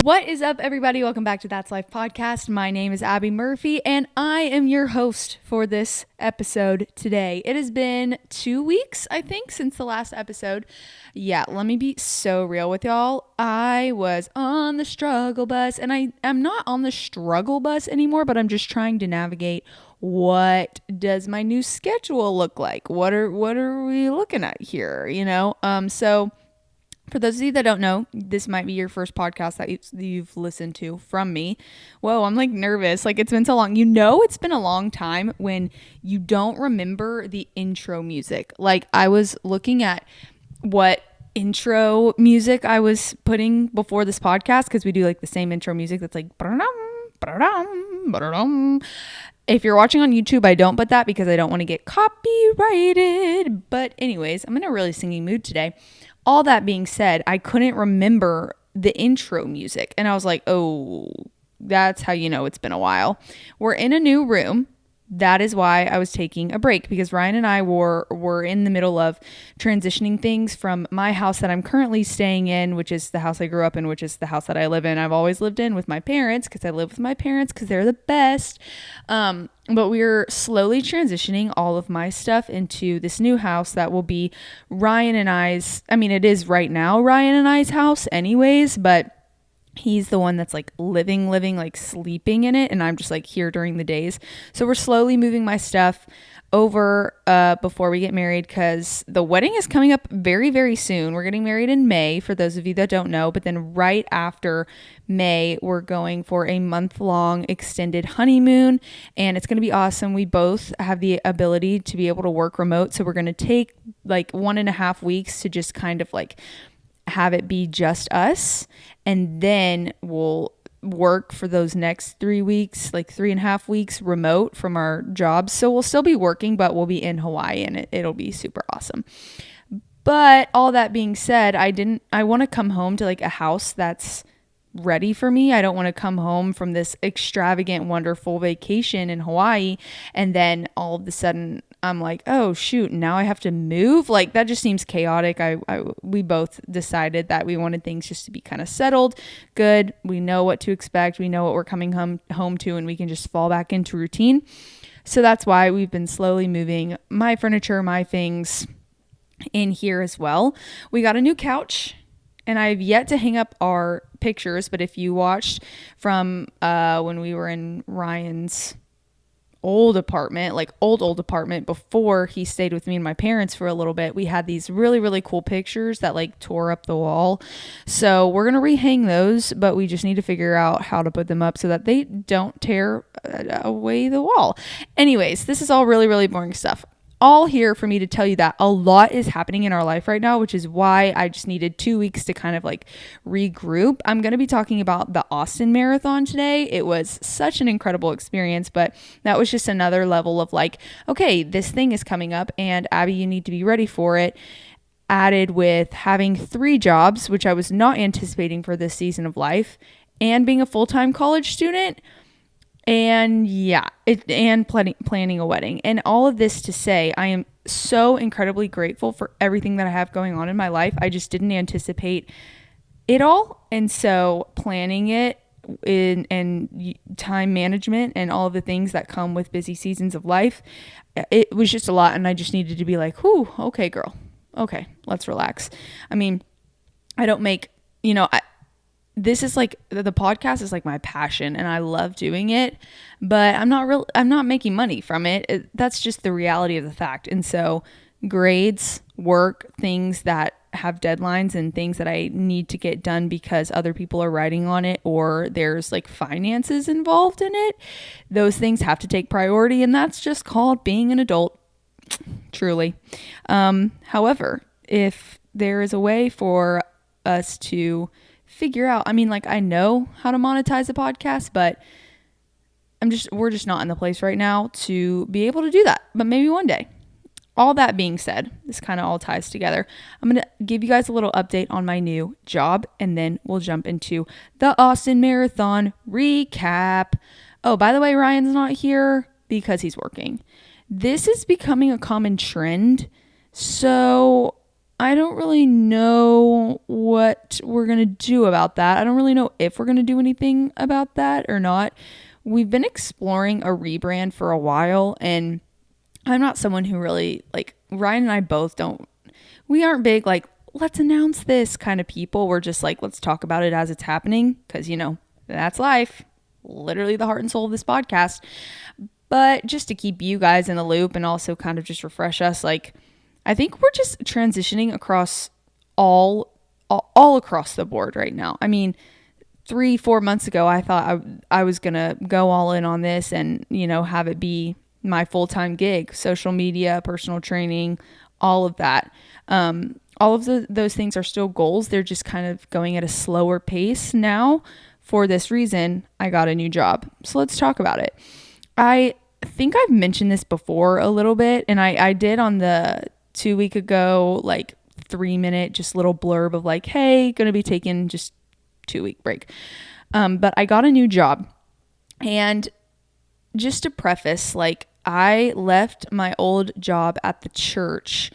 What is up, everybody? Welcome back to That's Life Podcast. My name is Abby Murphy, and I am your host for this episode today. It has been 2 weeks, I think, since the last episode. Yeah, let me be so real with y'all. I was on the struggle bus, and I am not on the struggle bus anymore, but I'm just trying to navigate what does my new schedule look like? What are we looking at here? So for those of you that don't know, this might be your first podcast that you've listened to from me. Whoa, I'm like nervous. Like, it's been so long. It's been a long time when you don't remember the intro music. Like, I was looking at what intro music I was putting before this podcast, because we do like the same intro music that's like if you're watching on YouTube, I don't put that because I don't want to get copyrighted. But anyways, I'm in a really singing mood today. All that being said, I couldn't remember the intro music. And I was like, oh, that's how you know it's been a while. We're in a new room. That is why I was taking a break, because Ryan and I were in the middle of transitioning things from my house that I'm currently staying in, which is the house I grew up in, which is the house that I live in. I've always lived in with my parents because I live with my parents because they're the best. But we're slowly transitioning all of my stuff into this new house that will be Ryan and I's. I mean, it is right now Ryan and I's house anyways, but he's the one that's like living, like sleeping in it. And I'm just like here during the days. So we're slowly moving my stuff over before we get married, because the wedding is coming up very, very soon. We're getting married in May, for those of you that don't know. But then right after May, we're going for a month-long extended honeymoon, and it's going to be awesome. We both have the ability to be able to work remote. So we're going to take like 1.5 weeks to just kind of like have it be just us, and then we'll work for those next 3 weeks, like 3.5 weeks remote from our jobs. So we'll still be working, but we'll be in Hawaii, and it'll be super awesome. But all that being said, I want to come home to like a house that's ready for me. I don't want to come home from this extravagant, wonderful vacation in Hawaii and then all of a sudden I'm like, oh shoot, now I have to move. Like, that just seems chaotic. We both decided that we wanted things just to be kind of settled, good. We know what to expect. We know what we're coming home to, and we can just fall back into routine. So that's why we've been slowly moving my furniture, my things in here as well. We got a new couch, and I've yet to hang up our pictures, but if you watched from when we were in Ryan's old apartment, like old apartment before he stayed with me and my parents for a little bit, we had these really, really cool pictures that like tore up the wall. So we're going to rehang those, but we just need to figure out how to put them up so that they don't tear away the wall. Anyways, this is all really, really boring stuff. All here for me to tell you that a lot is happening in our life right now, which is why I just needed 2 weeks to kind of like regroup. I'm going to be talking about the Austin Marathon today. It was such an incredible experience, but that was just another level of like, okay, this thing is coming up, and Abby, you need to be ready for it. Added with having 3 jobs, which I was not anticipating for this season of life, and being a full-time college student. And planning a wedding, and all of this to say, I am so incredibly grateful for everything that I have going on in my life. I just didn't anticipate it all. And so planning it and time management and all of the things that come with busy seasons of life, it was just a lot. And I just needed to be like, whew, okay, girl. Okay, let's relax. I mean, I don't make, this is like, the podcast is like my passion, and I love doing it, but I'm not making money from it. That's just the reality of the fact. And so grades, work, things that have deadlines and things that I need to get done because other people are writing on it, or there's like finances involved in it, those things have to take priority, and that's just called being an adult, truly. However, if there is a way for us to figure out, I mean, like, I know how to monetize a podcast, but we're just not in the place right now to be able to do that, but maybe one day. All that being said, this kind of all ties together. I'm going to give you guys a little update on my new job, and then we'll jump into the Austin Marathon recap. Oh, by the way, Ryan's not here because he's working. This is becoming a common trend. So I don't really know what we're going to do about that. I don't really know if we're going to do anything about that or not. We've been exploring a rebrand for a while, and I'm not someone who really, like, Ryan and I both we aren't big, like, let's announce this kind of people. We're just like, let's talk about it as it's happening, because, that's life. Literally the heart and soul of this podcast. But just to keep you guys in the loop and also kind of just refresh us, like, I think we're just transitioning across all across the board right now. I mean, 3-4 months ago, I thought I was going to go all in on this and, have it be my full-time gig, social media, personal training, all of that. All of those things are still goals. They're just kind of going at a slower pace now. For this reason, I got a new job. So let's talk about it. I think I've mentioned this before a little bit, and I did on the 2 week ago, like 3-minute, just little blurb of like, hey, going to be taking just 2-week break. But I got a new job, and just to preface, like, I left my old job at the church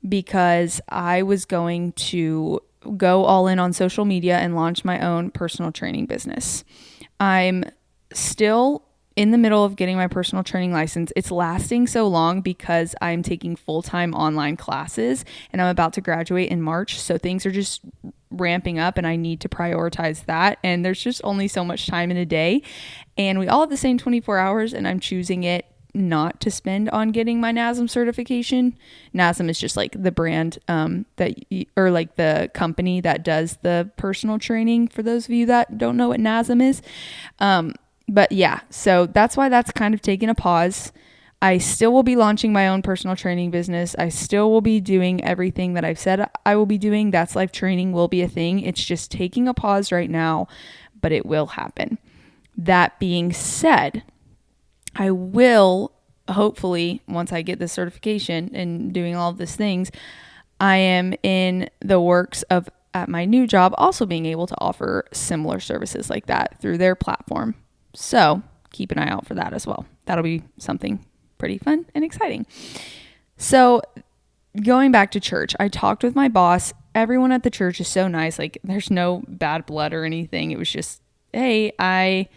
because I was going to go all in on social media and launch my own personal training business. I'm still in the middle of getting my personal training license. It's lasting so long because I'm taking full-time online classes, and I'm about to graduate in March. So things are just ramping up, and I need to prioritize that. And there's just only so much time in a day, and we all have the same 24 hours, and I'm choosing it not to spend on getting my NASM certification. NASM is just like the brand or like the company that does the personal training, for those of you that don't know what NASM is. But yeah, so that's why that's kind of taking a pause. I still will be launching my own personal training business. I still will be doing everything that I've said I will be doing. That's Life training will be a thing. It's just taking a pause right now, but it will happen. That being said, I will, hopefully, once I get the certification and doing all of these things, I am in the works of, at my new job, also being able to offer similar services like that through their platform. So keep an eye out for that as well. That'll be something pretty fun and exciting. So going back to church, I talked with my boss. Everyone at the church is so nice. Like, there's no bad blood or anything. It was just, hey, I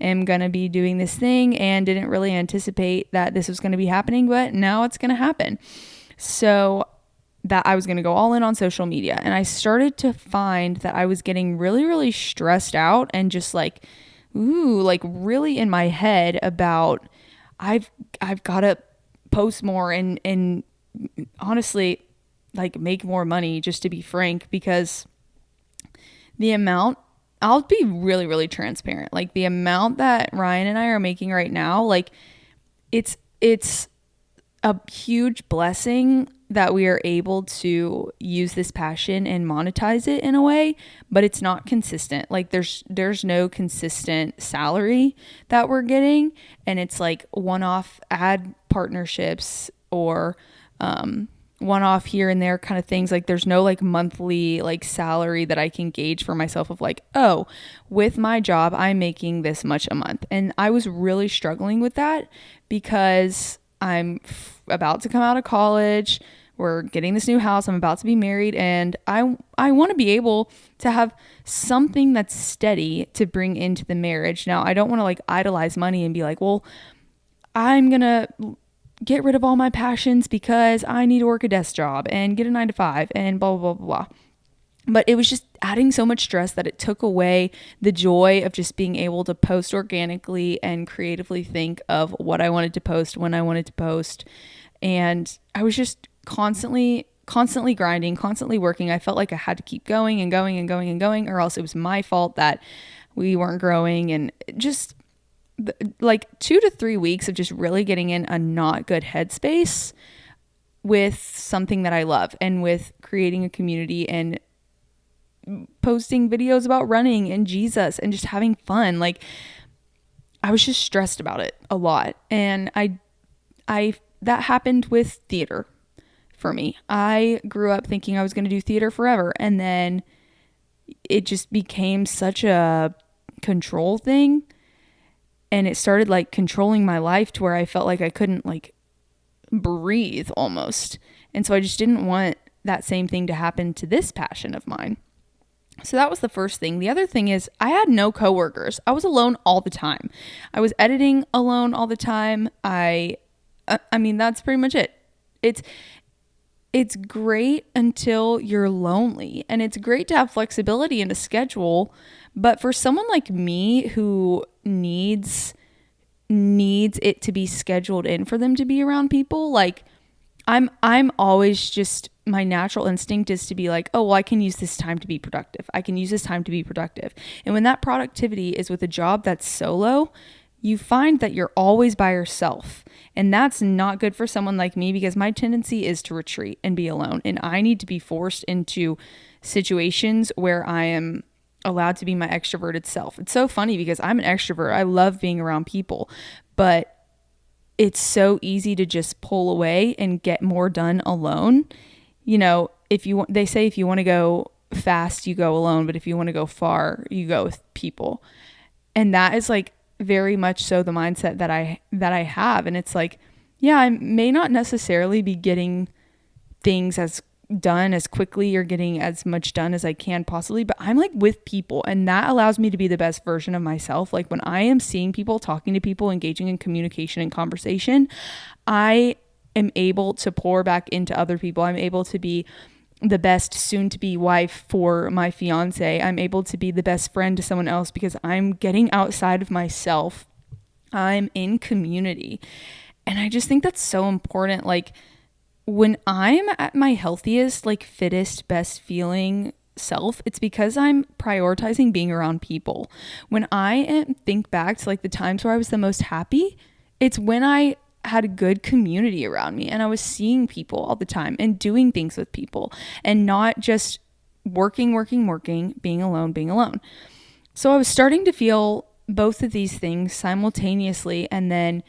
am going to be doing this thing and didn't really anticipate that this was going to be happening, but now it's going to happen. So that I was going to go all in on social media, and I started to find that I was getting really, really stressed out and just like, really in my head about I've got to post more and honestly, like, make more money, just to be frank, because the amount, I'll be really, really transparent. Like, the amount that Ryan and I are making right now, like, it's a huge blessing that we are able to use this passion and monetize it in a way, but it's not consistent. Like, there's no consistent salary that we're getting, and it's like one-off ad partnerships or one-off here and there kind of things. Like, there's no like monthly like salary that I can gauge for myself of like, oh, with my job I'm making this much a month. And I was really struggling with that because I'm about to come out of college. We're getting this new house. I'm about to be married, and I want to be able to have something that's steady to bring into the marriage. Now, I don't want to like idolize money and be like, well, I'm going to get rid of all my passions because I need to work a desk job and get a 9-to-5 and blah, blah, blah, blah. But it was just adding so much stress that it took away the joy of just being able to post organically and creatively think of what I wanted to post when I wanted to post. And I was just constantly grinding, constantly working. I felt like I had to keep going and going and going and going, or else it was my fault that we weren't growing. And just like 2 to 3 weeks of just really getting in a not good headspace with something that I love, and with creating a community and posting videos about running and Jesus and just having fun. Like, I was just stressed about it a lot. And I that happened with theater for me. I grew up thinking I was going to do theater forever, and then it just became such a control thing, and it started like controlling my life to where I felt like I couldn't like breathe almost. And so I just didn't want that same thing to happen to this passion of mine. So that was the first thing. The other thing is I had no coworkers. I was alone all the time. I was editing alone all the time. I mean, that's pretty much it. It's great until you're lonely, and it's great to have flexibility in a schedule. But for someone like me who needs it to be scheduled in for them to be around people, like I'm always just, my natural instinct is to be like, oh, well, I can use this time to be productive. I can use this time to be productive. And when that productivity is with a job that's solo, you find that you're always by yourself. And that's not good for someone like me, because my tendency is to retreat and be alone. And I need to be forced into situations where I am allowed to be my extroverted self. It's so funny because I'm an extrovert. I love being around people, but it's so easy to just pull away and get more done alone. You know, they say if you want to go fast, you go alone, but if you want to go far, you go with people. And that is like very much so the mindset that I have. And it's like, yeah, I may not necessarily be getting things as done as quickly or getting as much done as I can possibly, but I'm like with people, and that allows me to be the best version of myself. Like when I am seeing people, talking to people, engaging in communication and conversation, I am able to pour back into other people. I'm able to be the best soon to be wife for my fiance. I'm able to be the best friend to someone else because I'm getting outside of myself. I'm in community. And I just think that's so important. Like when I'm at my healthiest, like fittest, best feeling self, it's because I'm prioritizing being around people. When I think back to like the times where I was the most happy, it's when I had a good community around me and I was seeing people all the time and doing things with people and not just working, being alone. So I was starting to feel both of these things simultaneously, and then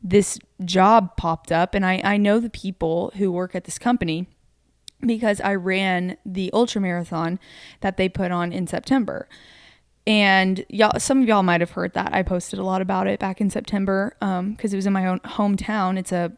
this job popped up, and I know the people who work at this company because I ran the ultra marathon that they put on in September. And y'all, some of y'all might have heard that. I posted a lot about it back in September because it was in my own hometown. It's a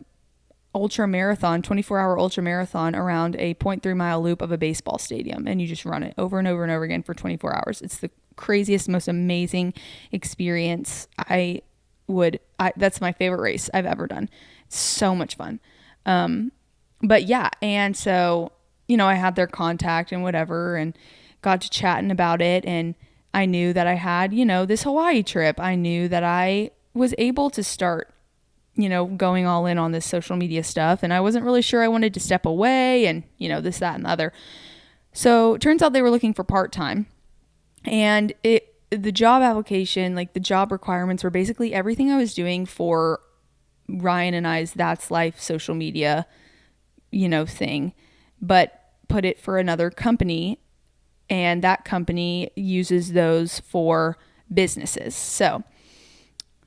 ultra marathon, 24-hour ultra marathon around a 0.3 mile loop of a baseball stadium. And you just run it over and over and over again for 24 hours. It's the craziest, most amazing experience. That's my favorite race I've ever done. It's so much fun. But yeah. And so, you know, I had their contact and whatever and got to chatting about it. And I knew that I had, you know, this Hawaii trip. I knew that I was able to start, you know, going all in on this social media stuff. And I wasn't really sure I wanted to step away and, you know, this, that, and the other. So it turns out they were looking for part-time. And the job application, like the job requirements were basically everything I was doing for Ryan and I's That's Life social media, you know, thing, but put it for another company. And that company uses those for businesses. So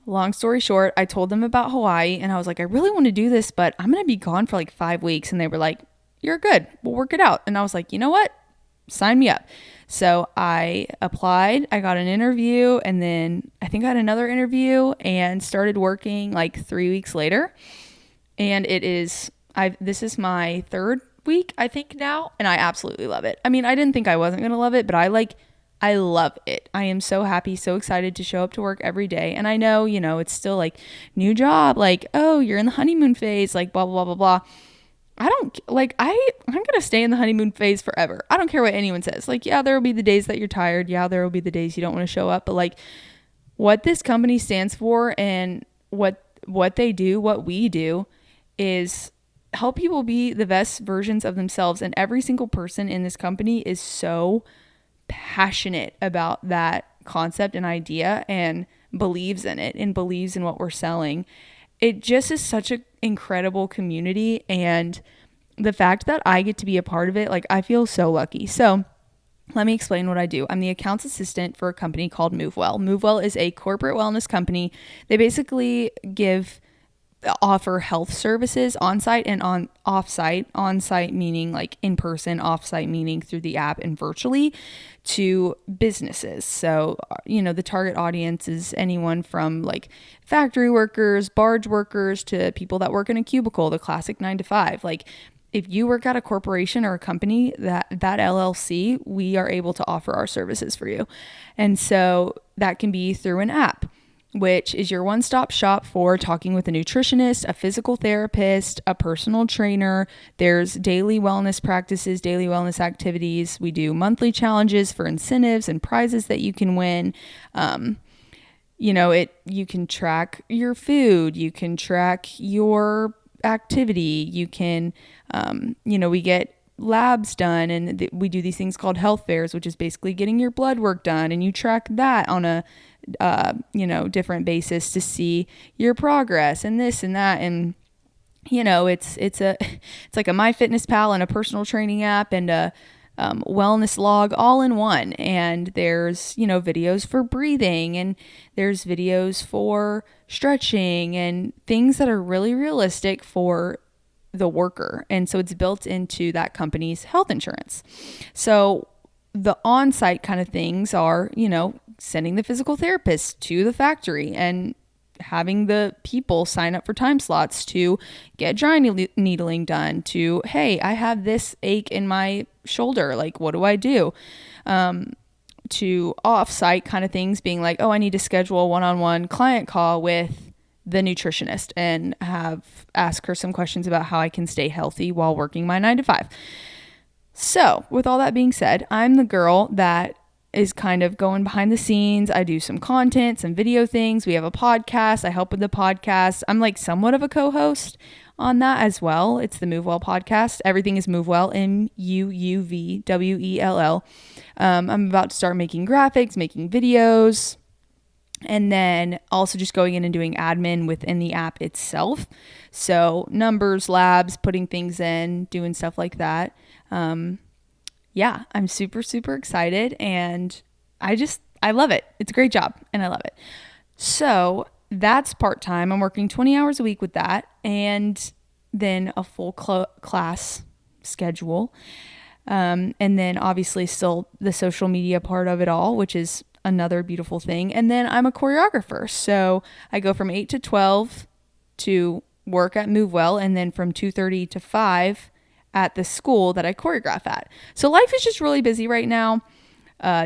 long story short, I told them about Hawaii and I was like, I really want to do this, but I'm going to be gone for like 5 weeks. And they were like, you're good. We'll work it out. And I was like, you know what? Sign me up. So I applied, I got an interview, and then I think I had another interview and started working like 3 weeks later. And this is my third week, I think now, and I absolutely love it. I mean, I didn't think I wasn't going to love it, but I love it. I am so happy, so excited to show up to work every day. And I know, you know, it's still like new job, like, oh, you're in the honeymoon phase, like blah, blah, blah, blah, blah. I'm going to stay in the honeymoon phase forever. I don't care what anyone says. Like, yeah, there will be the days that you're tired. Yeah, there will be the days you don't want to show up. But like what this company stands for and what they do, what we do is help people be the best versions of themselves. And every single person in this company is so passionate about that concept and idea and believes in it and believes in what we're selling. It just is such an incredible community. And the fact that I get to be a part of it, like I feel so lucky. So let me explain what I do. I'm the accounts assistant for a company called MoveWell. MoveWell is a corporate wellness company. They basically offer health services on-site and off-site. On-site meaning like in person, off-site meaning through the app and virtually, to businesses. So, you know, the target audience is anyone from like factory workers, barge workers, to people that work in a cubicle, the classic 9 to 5. Like if you work at a corporation or a company, that LLC, we are able to offer our services for you. And so that can be through an app, which is your one-stop shop for talking with a nutritionist, a physical therapist, a personal trainer. There's daily wellness practices, daily wellness activities. We do monthly challenges for incentives and prizes that you can win. You can track your food, you can track your activity, you can, we get labs done, and we do these things called health fairs, which is basically getting your blood work done, and you track that on a, different basis to see your progress and this and that. And, it's like a MyFitnessPal and a personal training app and a wellness log all in one. And there's, videos for breathing, and there's videos for stretching and things that are really realistic for the worker. And so it's built into that company's health insurance. So the on-site kind of things are, sending the physical therapist to the factory and having the people sign up for time slots to get dry needling done, to, hey, I have this ache in my shoulder, like, what do I do? To off-site kind of things being like, oh, I need to schedule a one-on-one client call with the nutritionist and ask her some questions about how I can stay healthy while working my 9 to 5. So with all that being said, I'm the girl that is kind of going behind the scenes. I do some content, some video things. We have a podcast. I help with the podcast. I'm like somewhat of a co-host on that as well. It's the Move Well podcast. Everything is Move Well, MUUVWELL. I'm about to start making graphics, making videos, and then also just going in and doing admin within the app itself. So numbers, labs, putting things in, doing stuff like that. I'm super, super excited, and I love it. It's a great job and I love it. So that's part-time. I'm working 20 hours a week with that, and then a full class schedule. And then obviously still the social media part of it all, which is another beautiful thing. And then I'm a choreographer. So I go from 8 to 12 to work at Move Well, and then from 2:30 to 5 at the school that I choreograph at. So life is just really busy right now.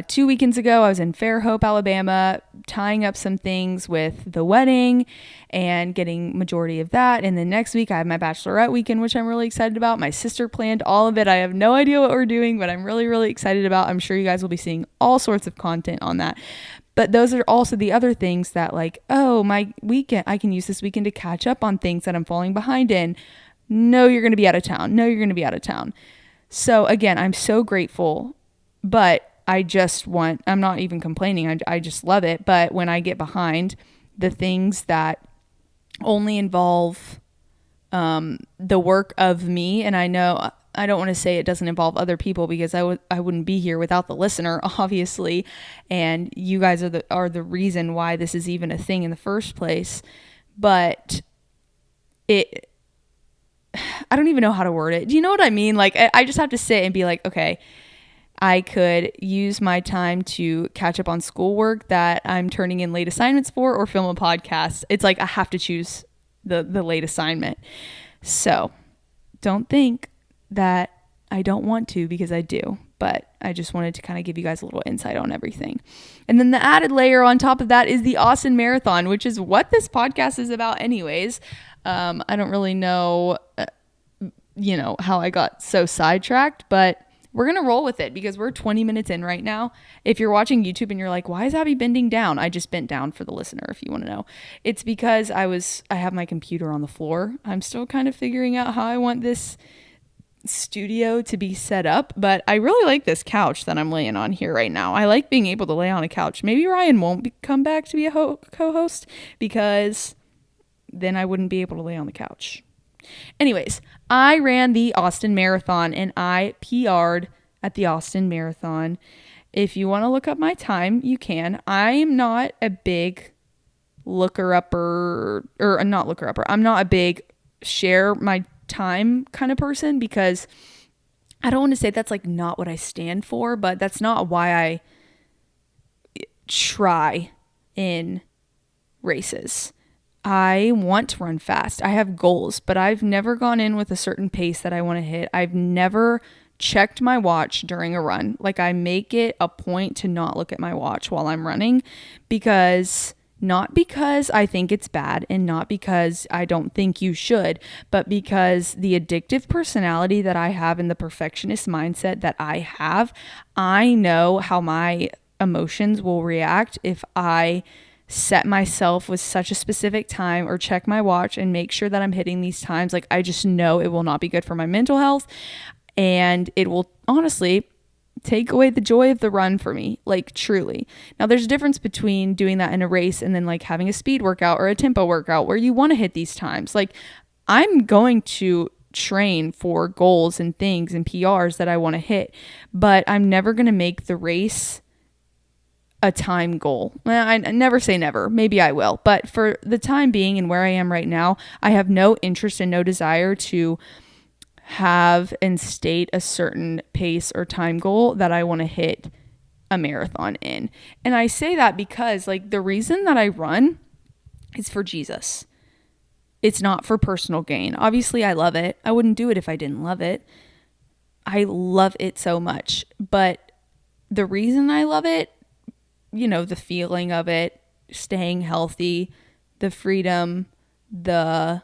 2 weekends ago, I was in Fairhope, Alabama, tying up some things with the wedding and getting majority of that. And then next week, I have my bachelorette weekend, which I'm really excited about. My sister planned all of it. I have no idea what we're doing, but I'm really, really excited about. I'm sure you guys will be seeing all sorts of content on that. But those are also the other things that, like, oh, my weekend, I can use this weekend to catch up on things that I'm falling behind in. No, you're going to be out of town. No, you're going to be out of town. So again, I'm so grateful, but I'm not even complaining. I just love it. But when I get behind the things that only involve the work of me, and I know I don't want to say it doesn't involve other people, because I wouldn't be here without the listener, obviously. And you guys are the reason why this is even a thing in the first place. But I don't even know how to word it. Do you know what I mean? Like, I just have to sit and be like, okay, I could use my time to catch up on schoolwork that I'm turning in late assignments for, or film a podcast. It's like I have to choose the late assignment. So don't think that I don't want to, because I do. But I just wanted to kind of give you guys a little insight on everything. And then the added layer on top of that is the Austin Marathon, which is what this podcast is about anyways. I don't really know, how I got so sidetracked, but we're going to roll with it because we're 20 minutes in right now. If you're watching YouTube and you're like, why is Abby bending down? I just bent down for the listener, if you want to know. It's because I have my computer on the floor. I'm still kind of figuring out how I want this studio to be set up, but I really like this couch that I'm laying on here right now. I like being able to lay on a couch. Maybe Ryan won't come back to be a co-host, because then I wouldn't be able to lay on the couch. Anyways, I ran the Austin Marathon and I PR'd at the Austin Marathon. If you want to look up my time, you can. I'm not a big looker-upper, or not looker-upper. I'm not a big share my time kind of person, because I don't want to say that's like not what I stand for, but that's not why I try in races. I want to run fast. I have goals, but I've never gone in with a certain pace that I want to hit. I've never checked my watch during a run. Like, I make it a point to not look at my watch while I'm running, because not because I think it's bad and not because I don't think you should, but because the addictive personality that I have and the perfectionist mindset that I have, I know how my emotions will react if I set myself with such a specific time or check my watch and make sure that I'm hitting these times. Like, I just know it will not be good for my mental health, and it will honestly take away the joy of the run for me, like, truly. Now, there's a difference between doing that in a race and then like having a speed workout or a tempo workout where you want to hit these times. Like, I'm going to train for goals and things and PRs that I want to hit, but I'm never going to make the race a time goal. I never say never. Maybe I will. But for the time being and where I am right now, I have no interest and no desire to have and state a certain pace or time goal that I want to hit a marathon in. And I say that because, like, the reason that I run is for Jesus. It's not for personal gain. Obviously, I love it. I wouldn't do it if I didn't love it. I love it so much. But the reason I love it, you know, the feeling of it, staying healthy, the freedom, the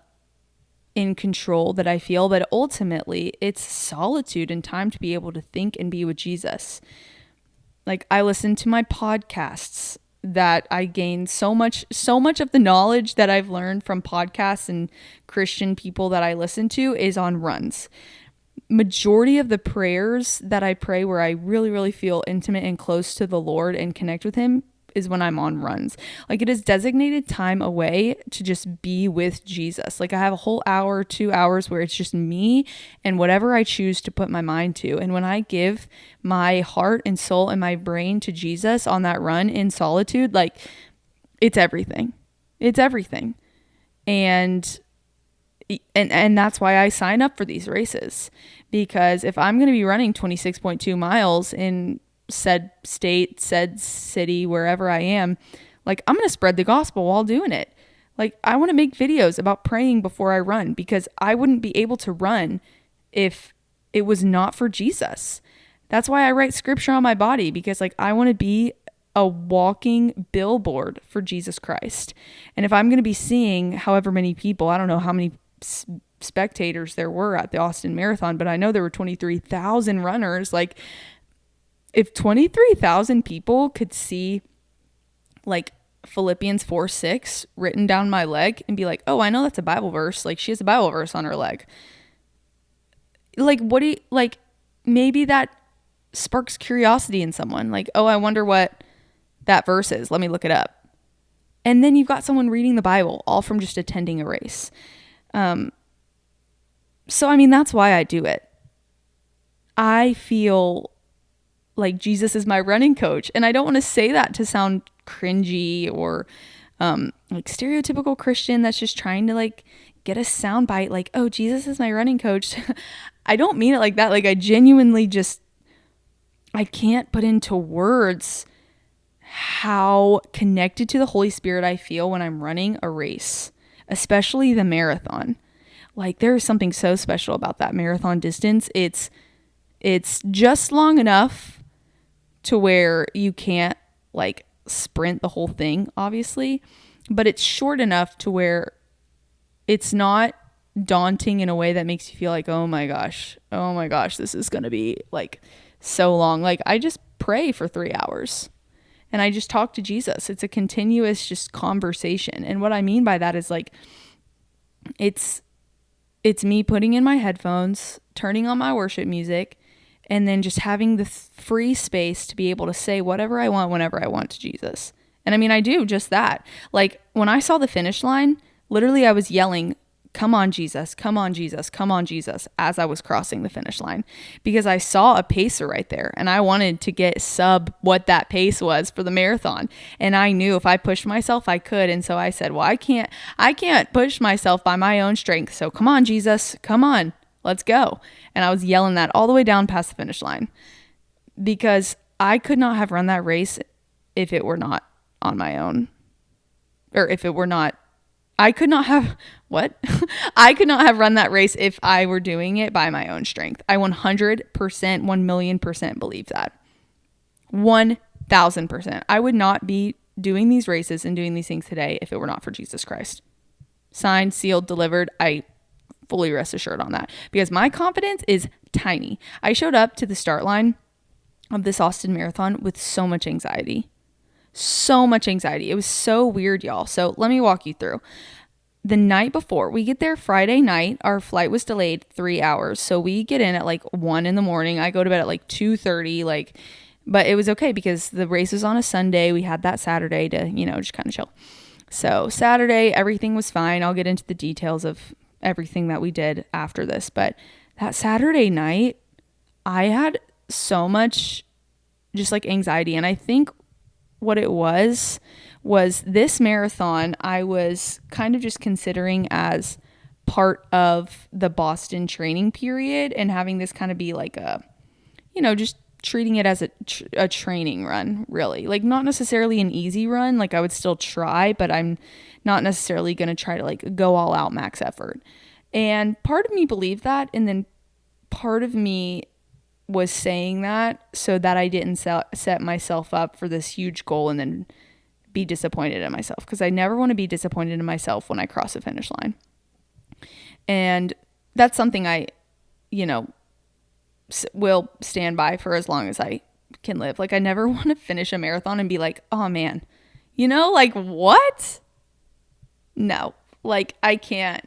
in control that I feel, but ultimately it's solitude and time to be able to think and be with Jesus. Like, I listen to my podcasts that I gain so much of the knowledge that I've learned from podcasts and Christian people that I listen to is on runs. Majority of the prayers that I pray where I really, really feel intimate and close to the Lord and connect with him is when I'm on runs. Like, it is designated time away to just be with Jesus. Like, I have a whole hour, 2 hours where it's just me and whatever I choose to put my mind to. And when I give my heart and soul and my brain to Jesus on that run in solitude, like, it's everything. It's everything. And that's why I sign up for these races, because if I'm going to be running 26.2 miles in said state, said city, wherever I am, like, I'm going to spread the gospel while doing it. Like, I want to make videos about praying before I run, because I wouldn't be able to run if it was not for Jesus. That's why I write scripture on my body, because, like, I want to be a walking billboard for Jesus Christ. And if I'm going to be seeing however many people, I don't know how many spectators there were at the Austin Marathon, but I know there were 23,000 runners. Like, if 23,000 people could see, like, Philippians 4:6 written down my leg and be like, oh, I know that's a Bible verse. Like, she has a Bible verse on her leg. Like, what do you, like, maybe that sparks curiosity in someone. Like, oh, I wonder what that verse is. Let me look it up. And then you've got someone reading the Bible, all from just attending a race. So, I mean, that's why I do it. I feel like Jesus is my running coach. And I don't want to say that to sound cringy or like stereotypical Christian that's just trying to, like, get a soundbite like, oh, Jesus is my running coach. I don't mean it like that. Like, I genuinely just, I can't put into words how connected to the Holy Spirit I feel when I'm running a race, especially the marathon. Like, there is something so special about that marathon distance. It's just long enough to where you can't, like, sprint the whole thing, obviously, but it's short enough to where it's not daunting in a way that makes you feel like, oh my gosh, this is going to be, like, so long. Like, I just pray for 3 hours and I just talk to Jesus. It's a continuous just conversation. And what I mean by that is, like, it's me putting in my headphones, turning on my worship music, and then just having the free space to be able to say whatever I want whenever I want to Jesus. And I mean, I do just that. Like, when I saw the finish line, literally I was yelling, come on, Jesus, come on, Jesus, come on, Jesus, as I was crossing the finish line, because I saw a pacer right there and I wanted to get sub what that pace was for the marathon. And I knew if I pushed myself, I could. And so I said, well, I can't push myself by my own strength. So come on, Jesus, come on, let's go. And I was yelling that all the way down past the finish line, because I could not have run that race if it were not on my own, or if it were not I could not have what? I could not have run that race if I were doing it by my own strength. I 100%, 1,000,000% believe that. 1,000%. I would not be doing these races and doing these things today if it were not for Jesus Christ. Signed, sealed, delivered. I fully rest assured on that because my confidence is tiny. I showed up to the start line of this Austin Marathon with so much anxiety. So much anxiety. It was so weird, y'all. So let me walk you through. The night before, we get there Friday night. Our flight was delayed 3 hours. So we get in at like 1 a.m. I go to bed at like 2:30. But it was okay because the race was on a Sunday. We had that Saturday to, just kind of chill. So Saturday, everything was fine. I'll get into the details of everything that we did after this. But that Saturday night, I had so much just like anxiety. And I think what it was this marathon I was kind of just considering as part of the Boston training period and having this kind of be like a, just treating it as a training run, really. Like not necessarily an easy run. Like I would still try, but I'm not necessarily going to try to like go all out max effort. And part of me believed that. And then part of me was saying that so that I didn't set myself up for this huge goal and then be disappointed in myself, because I never want to be disappointed in myself when I cross the finish line. And that's something I, will stand by for as long as I can live. Like I never want to finish a marathon and be like, oh man, like what? No, like I can't.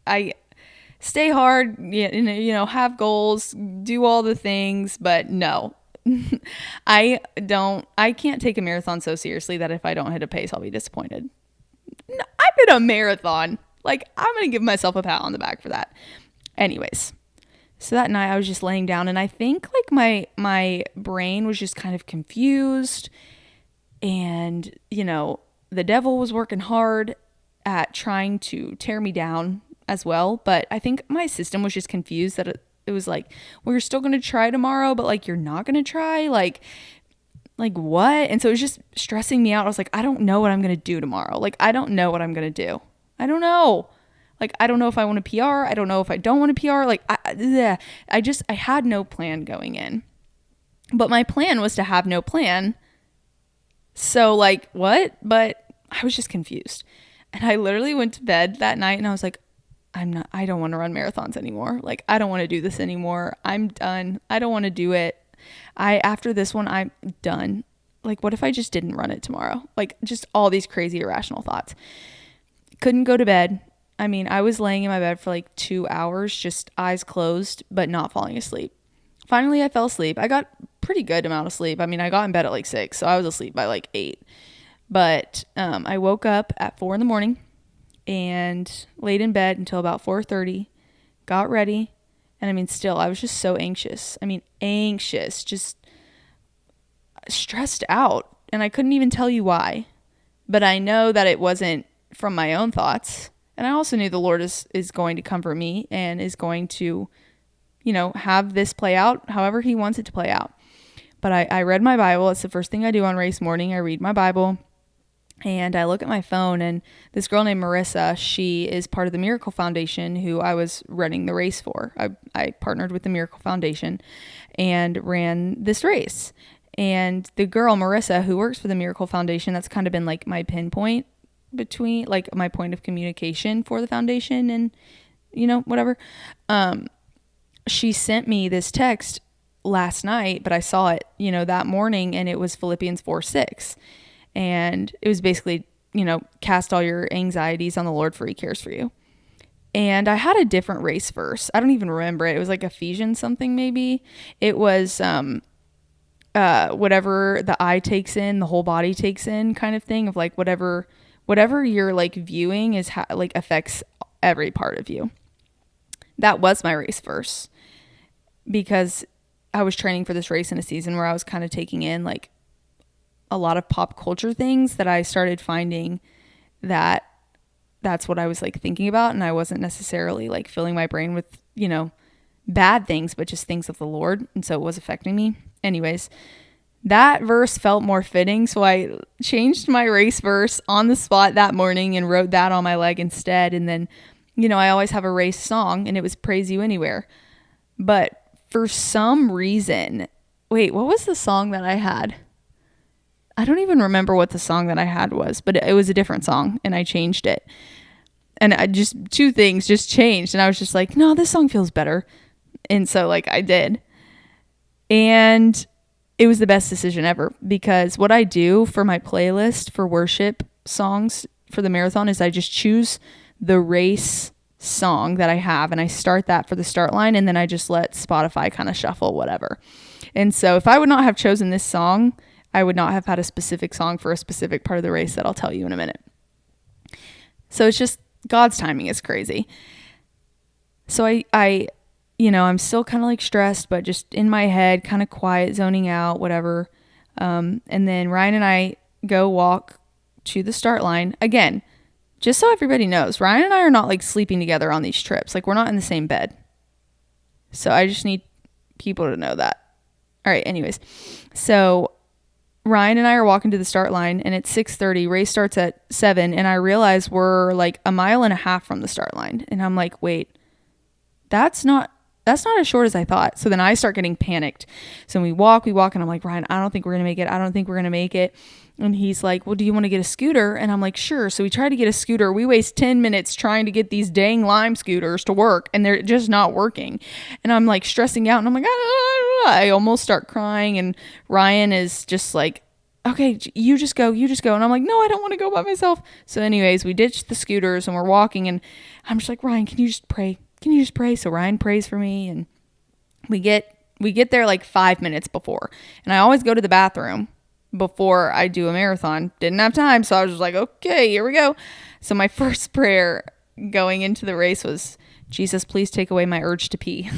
I stay hard, have goals, do all the things, but no, I can't take a marathon so seriously that if I don't hit a pace, I'll be disappointed. No, I'm in a marathon. Like I'm going to give myself a pat on the back for that. Anyways, so that night I was just laying down and I think like my brain was just kind of confused and, the devil was working hard at trying to tear me down as well. But I think my system was just confused that it was like, well, you're still going to try tomorrow, but like, you're not going to try like what? And so it was just stressing me out. I was like, I don't know what I'm going to do tomorrow. Like, I don't know what I'm going to do. I don't know. Like, I don't know if I want to PR. I don't know if I don't want to PR. Like, I had no plan going in, but my plan was to have no plan. So like what? But I was just confused. And I literally went to bed that night and I was like, I don't want to run marathons anymore. Like, I don't want to do this anymore. I'm done. I don't want to do it. After this one, I'm done. Like, what if I just didn't run it tomorrow? Like, just all these crazy irrational thoughts. Couldn't go to bed. I mean, I was laying in my bed for like 2 hours, just eyes closed, but not falling asleep. Finally, I fell asleep. I got pretty good amount of sleep. I mean, I got in bed at like 6, so I was asleep by like 8. But I woke up at 4 a.m. and laid in bed until about 4:30, got ready. And I mean, still, I was just so anxious. I mean, just stressed out. And I couldn't even tell you why. But I know that it wasn't from my own thoughts. And I also knew the Lord is going to comfort me and is going to, have this play out however he wants it to play out. But I read my Bible. It's the first thing I do on race morning. I read my Bible. And I look at my phone, and this girl named Marissa, she is part of the Miracle Foundation, who I was running the race for. I partnered with the Miracle Foundation and ran this race. And the girl, Marissa, who works for the Miracle Foundation, that's kind of been like my pinpoint between, like my point of communication for the foundation and, whatever. She sent me this text last night, but I saw it, that morning, and it was Philippians 4:6. And it was basically, cast all your anxieties on the Lord, for he cares for you. And I had a different race verse. I don't even remember it. It was like Ephesians something maybe. It was whatever the eye takes in, the whole body takes in kind of thing, of like whatever you're like viewing is like affects every part of you. That was my race verse, because I was training for this race in a season where I was kind of taking in like a lot of pop culture things that I started finding that that's what I was like thinking about. And I wasn't necessarily like filling my brain with, bad things, but just things of the Lord. And so it was affecting me. Anyways, That verse felt more fitting, so I changed my race verse on the spot that morning and wrote that on my leg instead. And then, I always have a race song, and it was Praise You Anywhere. But for some reason, wait, what was the song that I had? I don't even remember what the song that I had was, but it was a different song, and I changed it. And I just, two things just changed, and I was just like, no, this song feels better. And so, I did. And it was the best decision ever, because what I do for my playlist for worship songs for the marathon is I just choose the race song that I have, and I start that for the start line, and then I just let Spotify kind of shuffle whatever. And so if I would not have chosen this song, I would not have had a specific song for a specific part of the race that I'll tell you in a minute. So it's just God's timing is crazy. So I'm still kind of stressed, but just in my head, kind of quiet, zoning out, whatever. And then Ryan and I go walk to the start line. Again, just so everybody knows, Ryan and I are not sleeping together on these trips. We're not in the same bed. So I just need people to know that. All right, anyways. So Ryan and I are walking to the start line, and it's 6:30. Race starts at 7, and I realize we're a mile and a half from the start line. And I'm like, wait, that's not as short as I thought. So then I start getting panicked. So we walk, and I'm like, Ryan, I don't think we're going to make it. And he's like, well, do you want to get a scooter? And I'm like, sure. So we try to get a scooter. We waste 10 minutes trying to get these dang Lime scooters to work, and they're just not working. And I'm stressing out, and I'm like, I almost start crying. And Ryan is just like, okay, you just go. And I'm like, no, I don't want to go by myself. So anyways, we ditched the scooters, and we're walking, and I'm just like, Ryan, can you just pray? So Ryan prays for me, and we get there 5 minutes before. And I always go to the bathroom before I do a marathon. Didn't have time, so I was just like, okay, here we go. So my first prayer going into the race was, Jesus, please take away my urge to pee.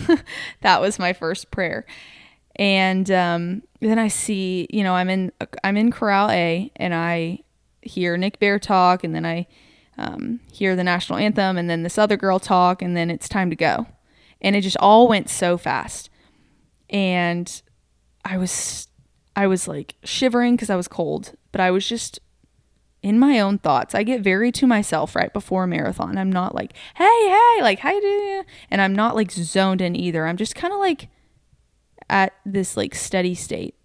That was my first prayer. And then I see, I'm in Corral A, and I hear Nick Bear talk, and then I hear the national anthem, and then this other girl talk, and then it's time to go. And it just all went so fast. And I was shivering because I was cold, but I was just in my own thoughts. I get very to myself right before a marathon. I'm not like, hey, how you doing? And I'm not zoned in either. I'm just kind of at this steady state,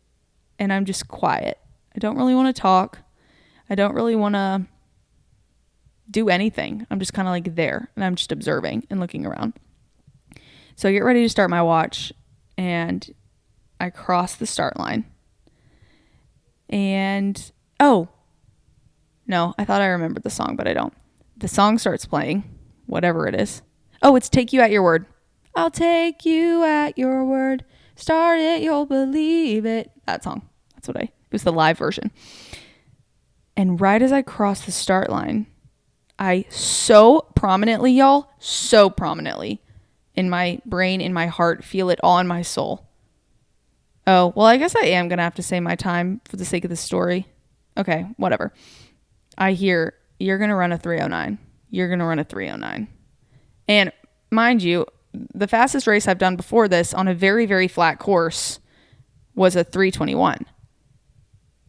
and I'm just quiet. I don't really want to talk. I don't really want to do anything. I'm just kind of there, and I'm just observing and looking around. So I get ready to start my watch, and I cross the start line. And, oh, no, I thought I remembered the song, but I don't. The song starts playing, whatever it is. Oh, it's Take You at Your Word. I'll take you at your word. Start it, you'll believe it. That song. It was the live version. And right as I cross the start line, I so prominently in my brain, in my heart, feel it all in my soul. Oh, well, I guess I am going to have to say my time for the sake of the story. Okay, whatever. I hear, you're going to run a 3:09. You're going to run a 3:09. And mind you, the fastest race I've done before this on a very, very flat course was a 3:21.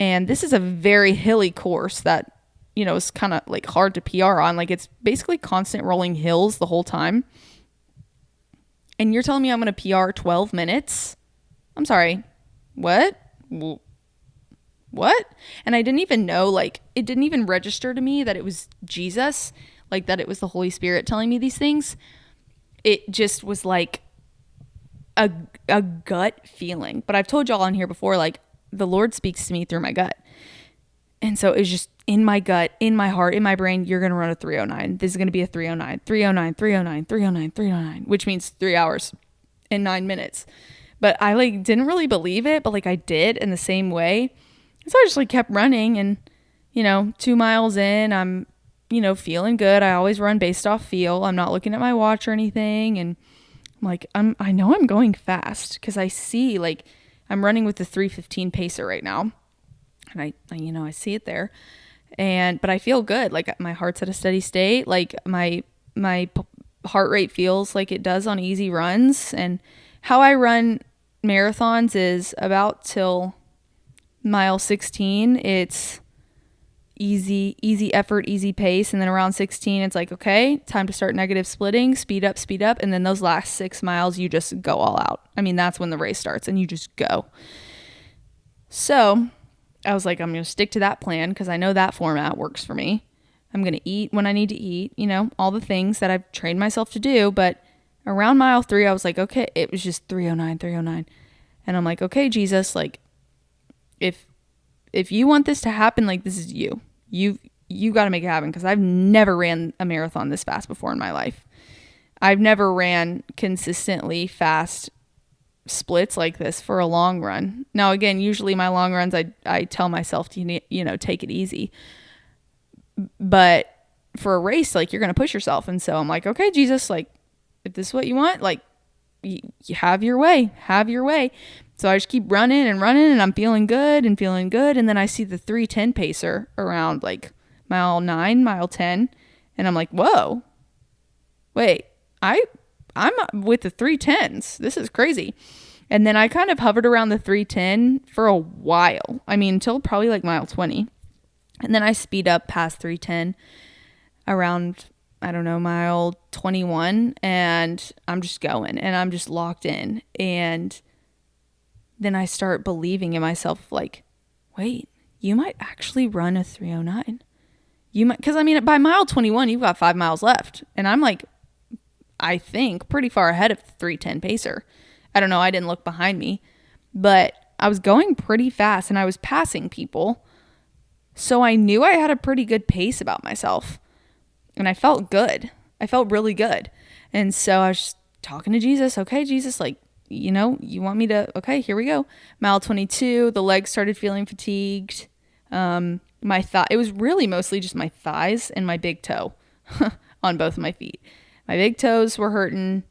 And this is a very hilly course that, is kind of hard to PR on. It's basically constant rolling hills the whole time. And you're telling me I'm going to PR 12 minutes? I'm sorry. What? What? And I didn't even know, it didn't even register to me that it was Jesus, that it was the Holy Spirit telling me these things. It just was a gut feeling. But I've told y'all on here before, the Lord speaks to me through my gut. And so it's just in my gut, in my heart, in my brain, you're going to run a 3:09. This is going to be a 3:09, 3:09, 3:09, 3:09, 3:09, which means 3 hours and 9 minutes. But I didn't really believe it, but I did in the same way. So I just kept running, and 2 miles in, I'm feeling good. I always run based off feel. I'm not looking at my watch or anything, and I know I'm going fast because I see I'm running with the 3:15 pacer right now, and I see it there, but I feel good. My heart's at a steady state. My heart rate feels like it does on easy runs, and how I run marathons is about till Mile 16, it's easy effort, easy pace. And then around 16, it's like, okay, time to start negative splitting, speed up. And then those last 6 miles, you just go all out. I mean, that's when the race starts and you just go. So I was like, I'm going to stick to that plan because I know that format works for me. I'm going to eat when I need to eat, all the things that I've trained myself to do. But around mile 3, I was like, okay, it was just 3:09. And I'm like, okay, Jesus, like, if you want this to happen, like, this is you. You got to make it happen because I've never ran a marathon this fast before in my life. I've never ran consistently fast splits like this for a long run. Now, again, usually my long runs, I tell myself to, take it easy. But for a race, like, you're going to push yourself. And so I'm like, okay, Jesus, like, if this is what you want, like, you have your way. So I just keep running and I'm feeling good. And then I see the 3:10 pacer around like mile 9, mile 10. And I'm like, whoa, wait, I'm with the 3:10s. This is crazy. And then I kind of hovered around the 3:10 for a while. I mean, until probably like mile 20. And then I speed up past 3:10 around, I don't know, mile 21. And I'm just going and I'm just locked in. And then I start believing in myself, like, wait, you might actually run a 3:09. You might, because I mean, by mile 21, you've got 5 miles left. And I'm like, I think pretty far ahead of the 3:10 pacer. I don't know. I didn't look behind me, but I was going pretty fast and I was passing people. So I knew I had a pretty good pace about myself and I felt good. I felt really good. And so I was just talking to Jesus. Okay, Jesus, like, you want me to, okay, here we go. Mile 22, the legs started feeling fatigued. It was really mostly just my thighs and my big toe on both of my feet. My big toes were hurting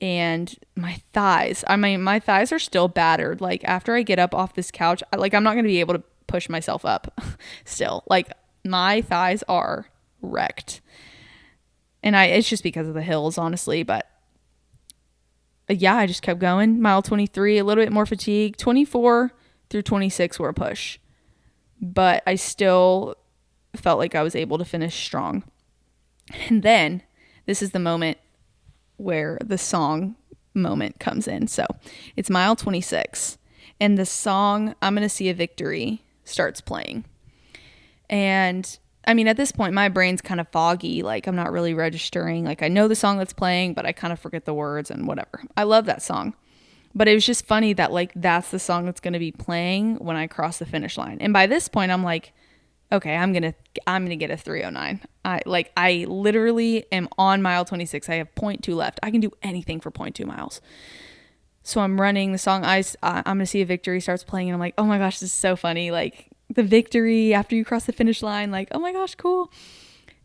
and my thighs are still battered. Like, after I get up off this couch, I'm not going to be able to push myself up still. Like, my thighs are wrecked. And it's just because of the hills, honestly, but yeah, I just kept going. Mile 23, a little bit more fatigue. 24 through 26 were a push. But I still felt like I was able to finish strong. And then this is the moment where the song moment comes in. So it's mile 26. And the song, I'm going to see a victory, starts playing. And I mean, at this point, my brain's kind of foggy. Like, I'm not really registering. Like, I know the song that's playing, but I kind of forget the words and whatever. I love that song. But it was just funny that, like, that's the song that's going to be playing when I cross the finish line. And by this point, I'm like, okay, I'm going to get a 3:09. I literally am on mile 26. I have 0.2 left. I can do anything for 0.2 miles. So I'm running the song. I'm going to see a victory starts playing. And I'm like, oh my gosh, this is so funny. Like, the victory after you cross the finish line, like, oh my gosh, cool.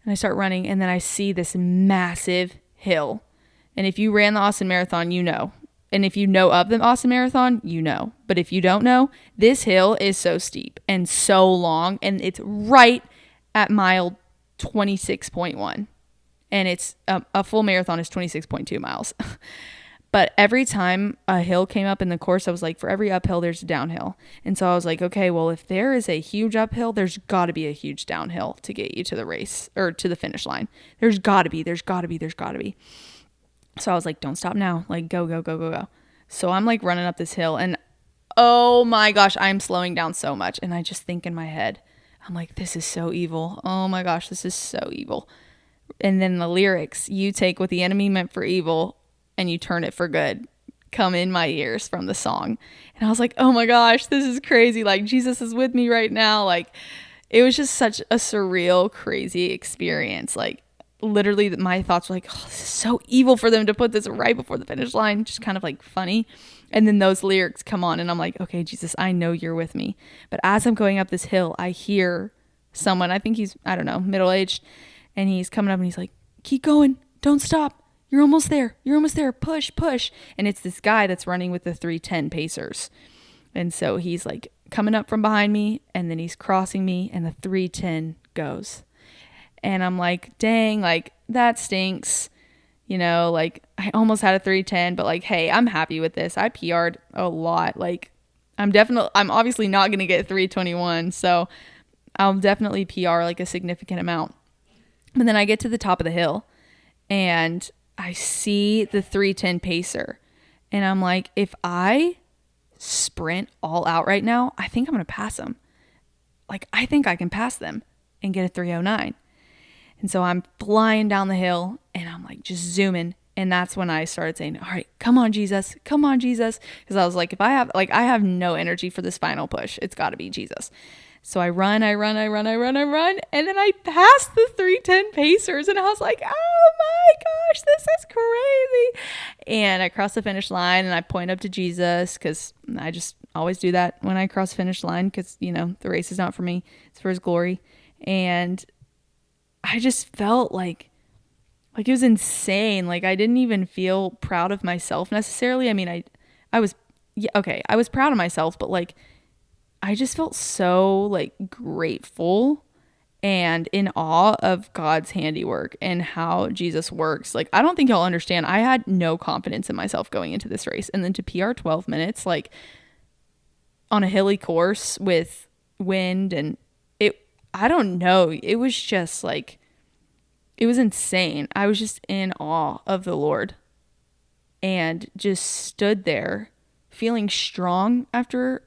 And I start running and then I see this massive hill. And if you ran the Austin Marathon, you know. And if you know of the Austin Marathon, you know. But if you don't know, this hill is so steep and so long. And it's right at mile 26.1. And it's a full marathon is 26.2 miles. But every time a hill came up in the course, I was like, for every uphill, there's a downhill. And so I was like, okay, well, if there is a huge uphill, there's got to be a huge downhill to get you to the race or to the finish line. There's got to be. So I was like, don't stop now. Like, go. So I'm like running up this hill and oh my gosh, I'm slowing down so much. And I just think in my head, I'm like, this is so evil. Oh my gosh, this is so evil. And then the lyrics, you take what the enemy meant for evil and you turn it for good, come in my ears from the song. And I was like, oh my gosh, this is crazy. Like, Jesus is with me right now. Like, it was just such a surreal, crazy experience. Like, literally my thoughts were like, oh, this is so evil for them to put this right before the finish line. Just kind of like funny. And then those lyrics come on and I'm like, okay, Jesus, I know you're with me. But as I'm going up this hill, I hear someone, I think he's, I don't know, middle-aged, and he's coming up and he's like, keep going. Don't stop. You're almost there. Push. And it's this guy that's running with the 3:10 pacers. And so he's like coming up from behind me and then he's crossing me and the 3:10 goes. And I'm like, dang, like, that stinks. Like, I almost had a 3:10, but like, hey, I'm happy with this. I PR'd a lot. Like, I'm obviously not going to get 3:21. So I'll definitely PR like a significant amount. But then I get to the top of the hill and I see the 3:10 pacer. And I'm like, if I sprint all out right now, I think I'm going to pass them. Like, I think I can pass them and get a 3:09. And so I'm flying down the hill and I'm like just zooming. And that's when I started saying, all right, come on, Jesus. Come on, Jesus. Because I was like, I have no energy for this final push. It's got to be Jesus. So I run. And then I passed the 3:10 pacers. And I was like, oh my gosh, this is crazy. And I crossed the finish line and I point up to Jesus because I just always do that when I cross the finish line because, the race is not for me. It's for his glory. And I just felt like it was insane. Like I didn't even feel proud of myself necessarily. I mean, I was proud of myself, but like I just felt so like grateful and in awe of God's handiwork and how Jesus works. Like I don't think y'all understand. I had no confidence in myself going into this race, and then to PR 12 minutes like on a hilly course with wind and I don't know. It was just like, it was insane. I was just in awe of the Lord and just stood there feeling strong after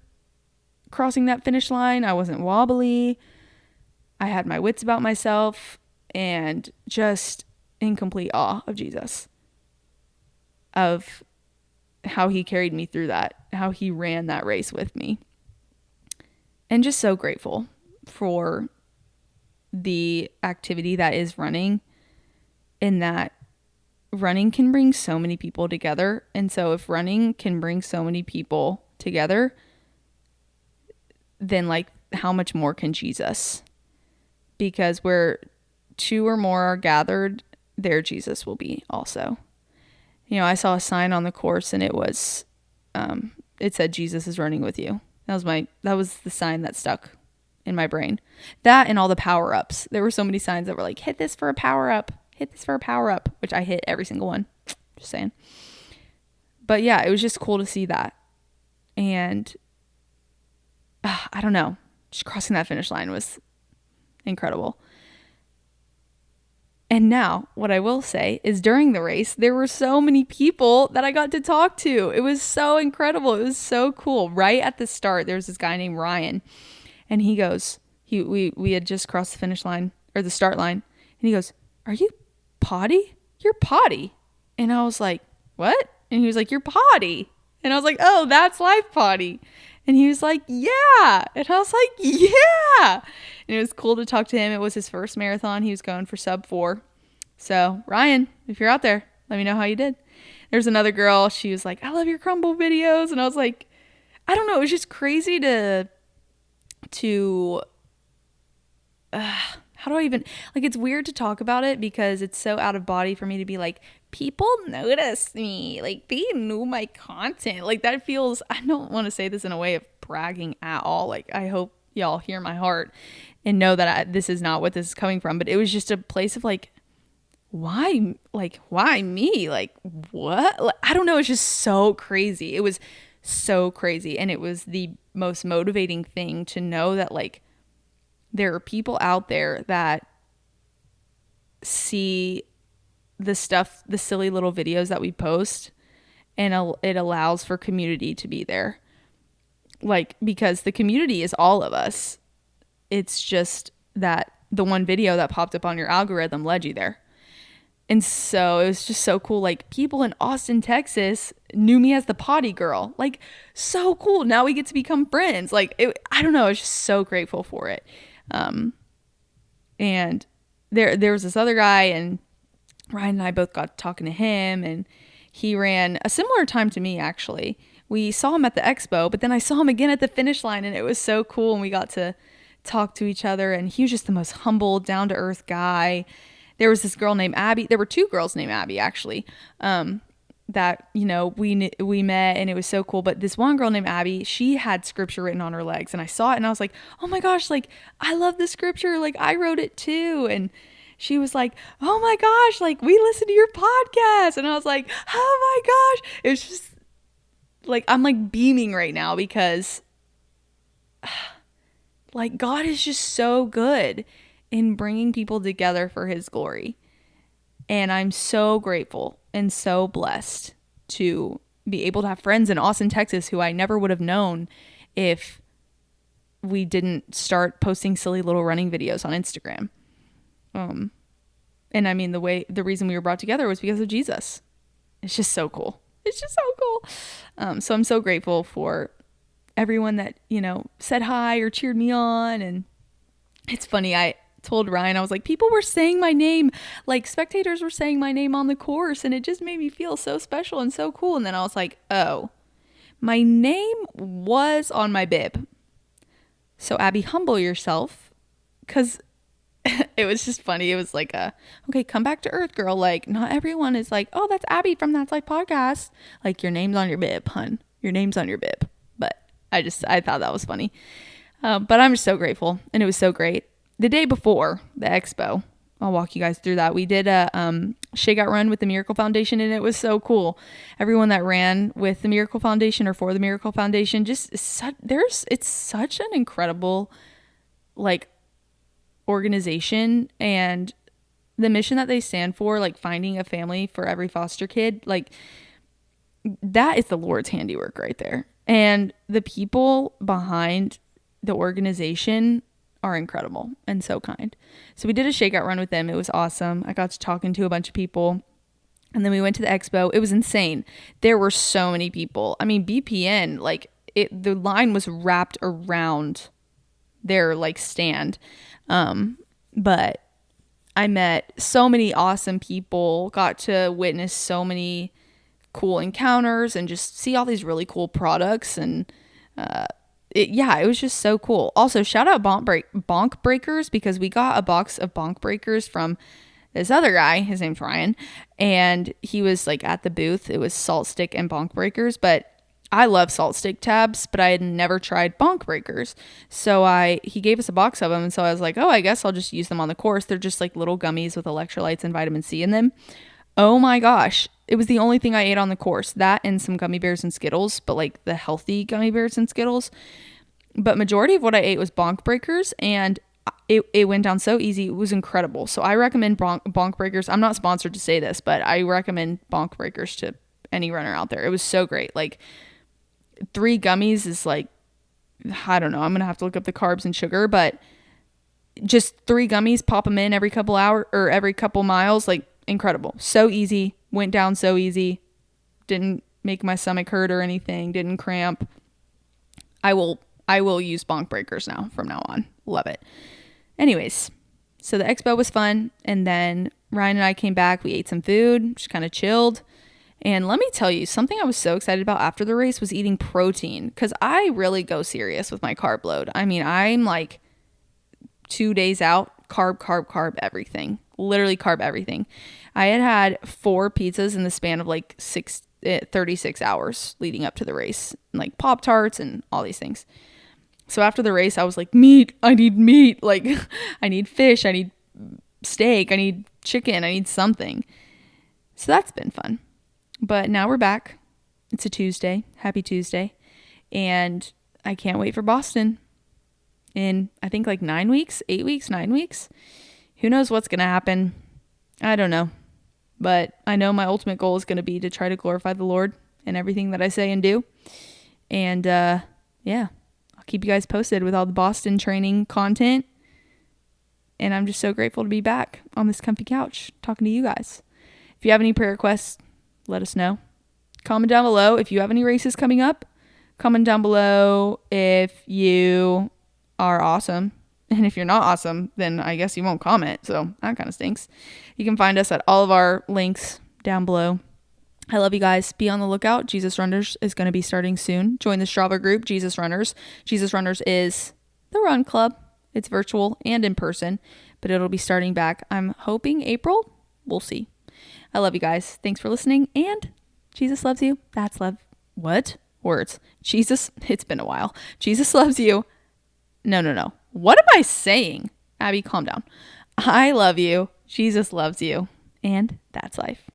crossing that finish line. I wasn't wobbly. I had my wits about myself and just in complete awe of Jesus, of how he carried me through that, how he ran that race with me. And just so grateful for the activity that is running, and that running can bring so many people together. And so if running can bring so many people together, then like how much more can Jesus? Because where two or more are gathered, there Jesus will be also. I saw a sign on the course and it was it said Jesus is running with you. That was the sign that stuck in my brain. That and all the power-ups. There were so many signs that were like, hit this for a power-up, which I hit every single one. Just saying. But yeah, it was just cool to see that. And I don't know, just crossing that finish line was incredible. And now what I will say is during the race, there were so many people that I got to talk to. It was so incredible. It was so cool. Right at the start, there was this guy named Ryan. And he goes, we had just crossed the finish line or the start line. And he goes, are you potty? You're potty. And I was like, what? And he was like, you're potty. And I was like, oh, that's life potty. And he was like, yeah. And I was like, yeah. And it was cool to talk to him. It was his first marathon. He was going for sub 4. So Ryan, if you're out there, let me know how you did. There's another girl. She was like, I love your crumble videos. And I was like, I don't know. It was just crazy to how do I even, like, it's weird to talk about it because it's so out of body for me to be like, people notice me, like they knew my content. Like that feels, I don't want to say this in a way of bragging at all. Like I hope y'all hear my heart and know that this is not what this is coming from, but it was just a place of like, why me? Like what? Like, I don't know. It's just so crazy. It was so crazy. And it was the most motivating thing to know that like there are people out there that see the stuff, the silly little videos that we post, and it allows for community to be there. Like, because the community is all of us. It's just that the one video that popped up on your algorithm led you there. And so it was just so cool. Like people in Austin, Texas knew me as the potty girl. Like so cool. Now we get to become friends. Like I don't know. I was just so grateful for it. And there was this other guy, and Ryan and I both got talking to him, and he ran a similar time to me, actually. We saw him at the expo, but then I saw him again at the finish line, and it was so cool. And we got to talk to each other, and he was just the most humble, down to earth guy. There was this girl named Abby. There were two girls named Abby, actually, that, we met, and it was so cool. But this one girl named Abby, she had scripture written on her legs, and I saw it and I was like, oh my gosh, like I love the scripture. Like I wrote it too. And she was like, oh my gosh, like we listened to your podcast. And I was like, oh my gosh. It was just like, I'm like beaming right now because like God is just so good in bringing people together for his glory. And I'm so grateful and so blessed to be able to have friends in Austin, Texas, who I never would have known if we didn't start posting silly little running videos on Instagram. And I mean, the reason we were brought together was because of Jesus. It's just so cool. It's just so cool. So I'm so grateful for everyone that, said hi or cheered me on. And it's funny, I told Ryan, I was like, people were saying my name, like spectators were saying my name on the course, and it just made me feel so special and so cool. And then I was like, oh, my name was on my bib. So Abby, humble yourself, because it was just funny. It was like okay, come back to earth, girl. Like, not everyone is like, oh, that's Abby from That's Life Podcast. Like, your name's on your bib, hun. Your name's on your bib. But I thought that was funny. But I'm just so grateful, and it was so great. The day before the expo, I'll walk you guys through that. We did a shakeout run with the Miracle Foundation, and it was so cool. Everyone that ran with the Miracle Foundation or for the Miracle Foundation, it's such an incredible like organization, and the mission that they stand for, like finding a family for every foster kid, like that is the Lord's handiwork right there. And the people behind the organization are incredible and so kind. So we did a shakeout run with them. It was awesome. I got to talking to a bunch of people, and then we went to the expo. It was insane. There were so many people. I mean, BPN, like the line was wrapped around their like stand. But I met so many awesome people, got to witness so many cool encounters and just see all these really cool products. And, it was just so cool. Also, shout out Bonk Breakers, because we got a box of Bonk Breakers from this other guy. His name's Ryan, and he was like at the booth. It was Salt Stick and Bonk Breakers, but I love Salt Stick tabs, but I had never tried Bonk Breakers. So he gave us a box of them, and so I was like, oh, I guess I'll just use them on the course. They're just like little gummies with electrolytes and vitamin C in them. Oh my gosh. It was the only thing I ate on the course. That and some gummy bears and Skittles, but like the healthy gummy bears and Skittles. But majority of what I ate was Bonk Breakers, and it went down so easy. It was incredible. So I recommend Bonk Breakers. I'm not sponsored to say this, but I recommend Bonk Breakers to any runner out there. It was so great. Like 3 gummies is like, I don't know. I'm going to have to look up the carbs and sugar, but just 3 gummies, pop them in every couple hours or every couple miles. Like, incredible. So easy. Went down so easy. Didn't make my stomach hurt or anything. Didn't cramp. I will use Bonk Breakers now from now on. Love it. Anyways, so the expo was fun. And then Ryan and I came back. We ate some food, just kind of chilled. And let me tell you, something I was so excited about after the race was eating protein, because I really go serious with my carb load. I mean, I'm like 2 days out, carb, everything. Literally carb everything. I had 4 pizzas in the span of like 36 hours leading up to the race, and like Pop-Tarts and all these things. So after the race, I was like, I need meat. Like, I need fish. I need steak. I need chicken. I need something. So that's been fun. But now we're back. It's a Tuesday. Happy Tuesday. And I can't wait for Boston in, I think, like 9 weeks, 8 weeks, 9 weeks. Who knows what's going to happen? I don't know. But I know my ultimate goal is going to be to try to glorify the Lord in everything that I say and do. And I'll keep you guys posted with all the Boston training content. And I'm just so grateful to be back on this comfy couch talking to you guys. If you have any prayer requests, let us know. Comment down below if you have any races coming up. Comment down below if you are awesome. And if you're not awesome, then I guess you won't comment. So that kind of stinks. You can find us at all of our links down below. I love you guys. Be on the lookout. Jesus Runners is going to be starting soon. Join the STRAVA group, Jesus Runners. Jesus Runners is the run club. It's virtual and in person, but it'll be starting back. I'm hoping April. We'll see. I love you guys. Thanks for listening, and Jesus loves you. That's love. What? Words. Jesus, it's been a while. Jesus loves you. No. What am I saying? Abby, calm down. I love you. Jesus loves you. And that's life.